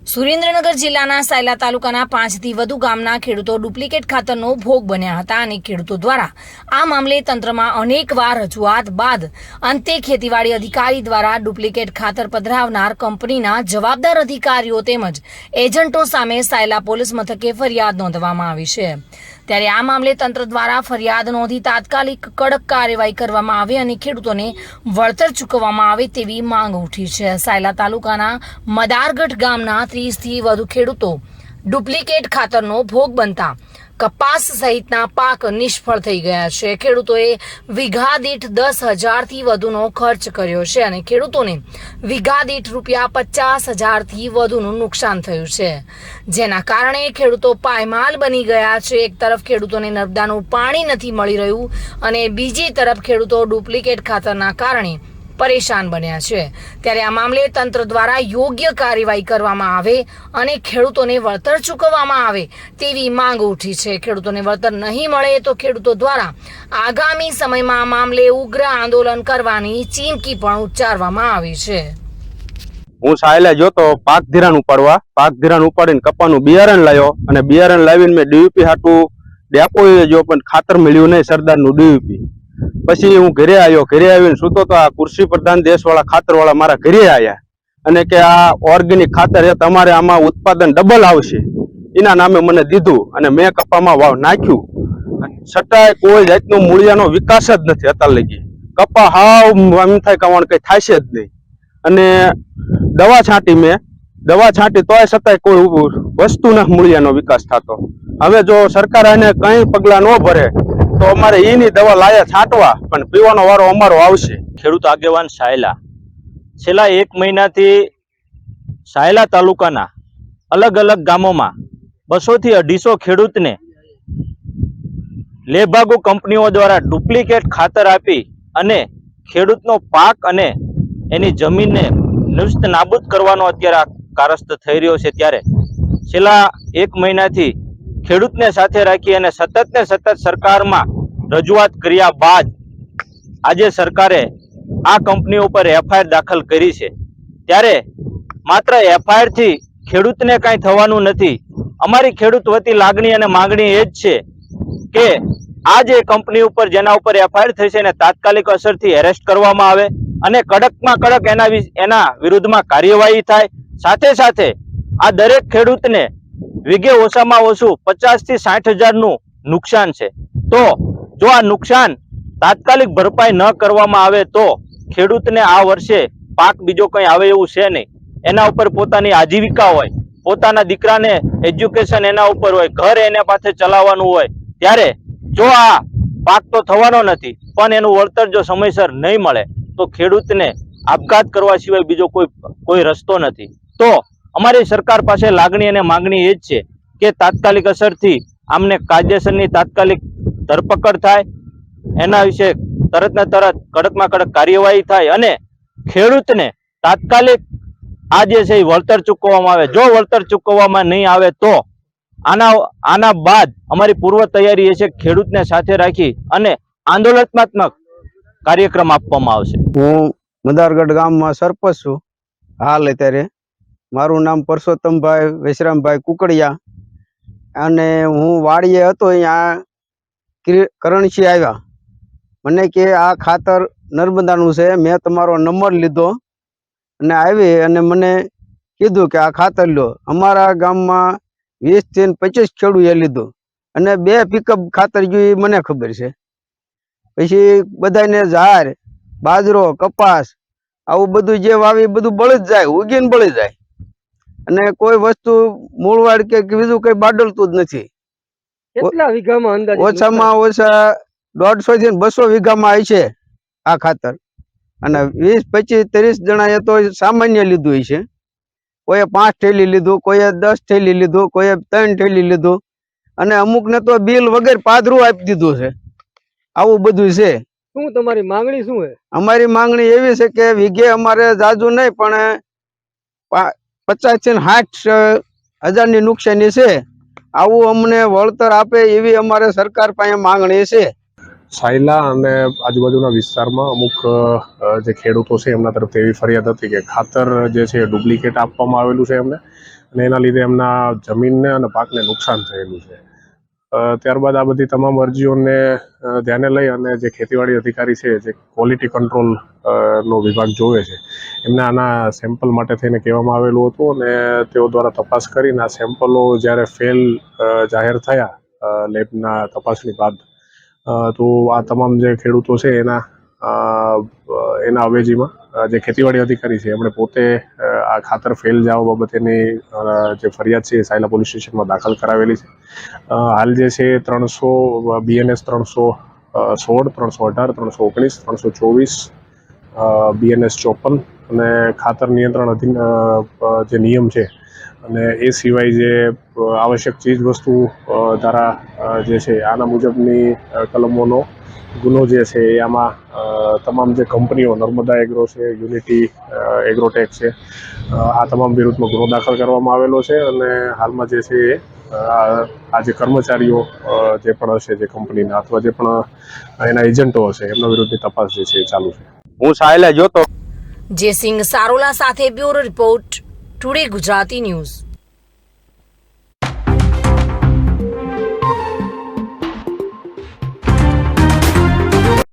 સુરેન્દ્રનગર જિલ્લાના સાયલા તાલુકાના 5 થી વધુ ગામના ખેડૂતો ડુપ્લિકેટ ખાતરનો ભોગ બન્યા હતા અને ખેડૂતો દ્વારા આ મામલે તંત્રમાં અનેકવાર રજૂઆત બાદ અંતે ખેતીવાડી અધિકારી દ્વારા ડુપ્લિકેટ ખાતર પધરાવનાર કંપનીના જવાબદાર અધિકારીઓ તેમજ એજન્ટો સામે સાયલા પોલીસ મથકે ફરિયાદ નોંધવામાં આવી છે। ત્યારે આ મામલે તંત્ર દ્વારા ફરિયાદ નોંધી તાત્કાલિક કડક કાર્યવાહી કરવામાં આવે અને ખેડૂતોને વળતર ચૂકવવામાં આવે તેવી માંગ ઉઠી છે। સાયલા તાલુકાના મદારગઢ ગામના 30 થી વધુ ખેડૂતો ડુપ્લિકેટ ખાતરનો ભોગ બનતા કપાસ સહિતના પાક નિષ્ફળ થઈ ગયા છે। ખેડૂતોએ વીઘા દીઠ 10,000 થી વધુનો ખર્ચ કર્યો છે અને ખેડૂતોને વીઘા દીઠ ₹50,000 થી વધુનું નુકસાન થયું છે, જેના કારણે ખેડૂતો પાયમાલ બની ગયા છે। એક તરફ ખેડૂતોને નર્મદાનું પાણી નથી મળી રહ્યું અને બીજી તરફ ખેડૂતો ડુપ્લિકેટ ખાતરના કારણે પરેશાન બન્યા છે। ત્યારે આ મામલે તંત્ર દ્વારા યોગ્ય કાર્યવાહી કરવામાં આવે અને ખેડૂતોને વળતર ચૂકવવામાં આવે તેવી માંગ ઉઠી છે। ખેડૂતોને વળતર નહીં મળે તો ખેડૂતો દ્વારા આગામી સમયમાં આ મામલે ઉગ્ર આંદોલન કરવાની ચીમકી પણ ઉચ્ચારવામાં આવી છે। હું સાયલા જોતો પાક ધિરાણ ઉપાડીને કપાનું બિયારણ લાવ્યો અને બિયારણ લાવીને મેં ડીયુપી હાટું ડેપોએ જો પણ ખાતર મળ્યું નહીં, સરદારનું ડીયુપી। પછી હું ઘરે આવીને સૂતો તો આ કૃષિ પ્રધાન દેશવાળા ખાતરવાળા મારા ઘરે આવ્યા અને કે આ ઓર્ગેનિક ખાતર એ તમારે આમાં ઉત્પાદન ડબલ આવશે એના નામે મને દીધું અને મેં કપામાં વાવ નાખ્યું, છતાંય કોઈ જાતનો મૂળિયાનો વિકાસ જ નથી અત્યાર લગી। કપા હાવ એમ થાય કે કઈ થશે જ નહીં અને દવા છાંટી તોય છતાંય કોઈ વસ્તુના મૂળિયાનો વિકાસ થતો। હવે જો સરકાર એને કઈ પગલા ન ભરે તો અમારે એની દવા લાયા છાંટવા પણ પીવાનો વારો અમારો આવશે। ખેડૂત આગેવાન સાયલા છેલ્લા 1 મહિનાથી સાયલા તાલુકાના અલગ અલગ ગામોમાં 200 થી 250 ખેડૂતને લેભાગુ કંપનીઓ દ્વારા ડુપ્લિકેટ ખાતર આપી અને ખેડૂતનો પાક અને એની જમીનને નિસ્ત નાબૂદ કરવાનો અત્યારે આ કારસ્ત થઈ રહ્યો છે। ત્યારે છેલ્લા 1 મહિનાથી ખેડૂતને સાથે રાખી અને સતત સરકારમાં રજૂઆત કર્યા બાદ આજે સરકારે આ કંપની ઉપર એફઆઈઆર દાખલ કરી છે। ત્યારે માત્ર એફઆઈઆર થી ખેડૂતને કાંઈ થવાનું નથી। અમારી ખેડૂત વતી લાગણી અને માંગણી એ જ છે કે આ જે કંપની ઉપર જેના ઉપર એફઆઈઆર થઈ છે એને તાત્કાલિક અસરથી એરેસ્ટ કરવામાં આવે અને કડકમાં કડક એના વિરુદ્ધમાં કાર્યવાહી થાય। સાથે સાથે આ દરેક ખેડૂતને વીઘે ઓછામાં ઓછું 50,000 થી 60,000 નું નુકસાન છે। તો જો આ નુકસાન તાત્કાલિક ભરપાઈ ન કરવામાં આવે તો ખેડૂતને આ વર્ષે પાક બીજો કંઈ આવે એવું છે નહીં। એના ઉપર પોતાની આજીવિકા હોય, પોતાના દીકરાને એજ્યુકેશન એના ઉપર હોય, ઘર એને પાસે ચલાવવાનું હોય, ત્યારે જો આ પાક તો થવાનો નથી પણ એનું વળતર જો સમયસર નહીં મળે તો ખેડૂતને આપઘાત કરવા સિવાય બીજો કોઈ રસ્તો નથી। તો અમારી સરકાર પાસે લાગણી અને માંગણી એ જ છે કે તાત્કાલિક અસરથી આમને કાયદેસરની તાત્કાલિક ધરપકડ થાય, એના વિશે તરત ને તરત કડકમાં કડક કાર્યવાહી થાય અને ખેડૂતને તાત્કાલિક આ જે છે એ વળતર ચૂકવવામાં આવે। જો વળતર ચૂકવવામાં નહીં આવે તો આના બાદ અમારી પૂર્વ તૈયારી એ છે ખેડૂતને સાથે રાખી અને આંદોલનાત્મક કાર્યક્રમ આપવામાં આવશે। હું મદારગઢ ગામમાં સરપંચ છું હાલ અત્યારે। મારું નામ પરસોત્તમભાઈ વેશરામભાઈ કુકડિયા અને હું વાડીએ હતો, અહીંયા કરણસિંહ આવ્યા, મને કે આ ખાતર નર્મદાનું છે, મેં તમારો નંબર લીધો અને આવી અને મને કીધું કે આ ખાતર લો। અમારા ગામમાં 20 થી 25 ખેડૂએ લીધું અને 2 પિકઅપ ખાતર ગયું મને ખબર છે। પછી બધાને ઝાર, બાજરો, કપાસ આવું બધું જે વાવી બધું બળી જ જાય, ઉગીને બળી જાય અને કોઈ વસ્તુ મૂળવાડ કે બીજું કઈ બાડલતું જ નથી। કેટલા વીઘામાં અંદાજે? ઓછામાં ઓછા 150 થી 200 વીઘામાં આવી છે આ ખાતર અને 20, 25, 30 જણાએ તો સામાન્ય લીધું છે। કોઈએ 5 થેલી લીધું, કોઈએ 10 થેલી લીધું, કોઈએ 3 થેલી લીધું અને અમુકને તો બિલ વગર પાદરું આપી દીધું છે। આવું બધું છે। શું તમારી માંગણી શું છે? અમારી માંગણી એવી છે કે વીઘે અમારે જાજુ નહીં પણ 50,000 થી 60,000 ની નુકસાની છે। આવું અમને વળતર આપે એવી અમારે સરકાર પાસે માંગણી છે। સાયલા અને આજુબાજુના વિસ્તારમાં અમુક જે ખેડૂતો છે એમના તરફથી એવી ફરિયાદ હતી કે ખાતર જે છે ડુપ્લિકેટ આપવામાં આવેલું છે એમને અને એના લીધે એમના જમીનને અને પાકને નુકસાન થયેલું છે. ત્યારબાદ આ બધી તમામ અરજીઓને ધ્યાને લઈ અને જે ખેતીવાડી અધિકારી છે, જે ક્વોલિટી કંટ્રોલ નો વિભાગ જોવે છે, એમને આના સેમ્પલ માટે થઈને કહેવામાં આવેલું હતું અને તેઓ દ્વારા તપાસ કરીને આ સેમ્પલો જ્યારે ફેલ જાહેર થયા લેબના તપાસણી બાદ, તો આ તમામ જે ખેડૂતો છે એના અવેજીમાં જે ખેતીવાડી અધિકારી છે એમણે પોતે આ ખાતર ફેલ જવા બાબતેની જે ફરિયાદ છે એ સાયલા પોલીસ સ્ટેશનમાં દાખલ કરાવેલી છે. હાલ જે છે 300 BNS 316, 318, 319, 324, BNS 54 અને ખાતર નિયંત્રણ જે નિયમ છે અને એ સિવાય જે આવશ્યક ચીજ વસ્તુ ધારા જે છે આના મુજબની કલમોનો ગુનો જે છે એ આમાં તમામ જે કંપનીઓ નર્મદા એગ્રો છે, યુનિટી એગ્રોટેક છે, આ તમામ વિરુદ્ધમાં ગુનો દાખલ કરવામાં આવેલો છે અને હાલમાં જે છે એ આ જે કર્મચારીઓ જે પણ હશે જે કંપનીના અથવા જે પણ એના એજન્ટો હશે એમના વિરુદ્ધની તપાસ જે છે એ ચાલુ છે. હું સાયલા જોતો જયસિંહ સારોલા સાથે bureau report, today Gujarati news.